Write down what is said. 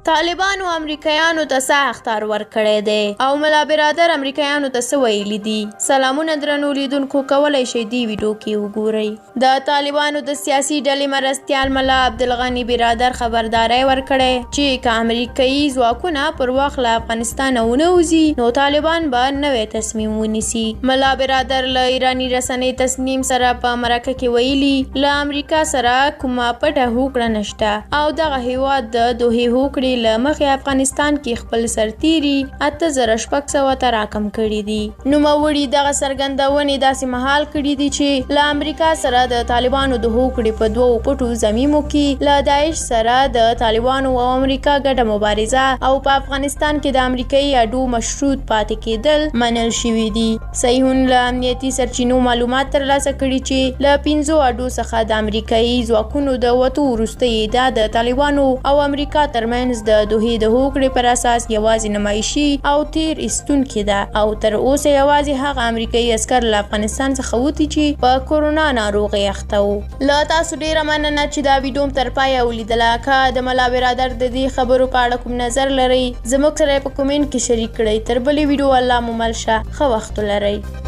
طالبانو امریکایانو ته څه اخطار ورکړی دی او ملا برادر امریکایانو ته څه ویلي دي؟ سلامونه درنو لیدونکو، کولی شئ دې ویډیو کې وګورئ. د طالبانو د سیاسي ډلې مرستیال ملا عبدالغني برادر خبرداری ورکړی چې که امریکایي ځواکونه پر وخت له افغانستانه ونه وځي نو طالبان به نوی تصمیم ونیسي. ملا برادر له ایراني رسنۍ تسنیم سره په مرکه کې ویلي له امریکا سره کومه پټه هوکړه نشته او دغه هیواد د دوحې هوکړې له مخې افغانستان کې خپل سرتیري 8600 ته راکم کړي دي. نوموړي دغه څرګندونې داسې مهال کړي دي چې له امریکا سره د طالبانو د هوکړې په دوو پټو ضمیمو کې له داعش سره د طالبانو او امریکا ګډه مبارزه او په افغانستان کې د امریکایي اډو مشروط پاتې کېدل منل شوي دي. صحیحون له امنیتي سرچینو معلومات ترلاسه کړي چې له 5 اډو څخه د امریکایي ځواکونو د وتو وروسته دا د طالبانو او امریکا ترمنځ د دوحې د هوکړې پر اساس یوازې نمایشي او تیر ایستونکې ده او تر اوسه یوازې هغه امریکایي عسکر له افغانستان څخه وتي چې په کورونا ناروغۍ اخته وو. له تاسو ډیره مننه چې دا ویډیو تر پایه ولیدله. که د ملا برادر د دې خبرو په اړه کوم نظر لرئ زموږ سره په کومنټ کې شریک کړئ. تر بلې ویډیو الله مو مل شه. ښه وخت ولرئ.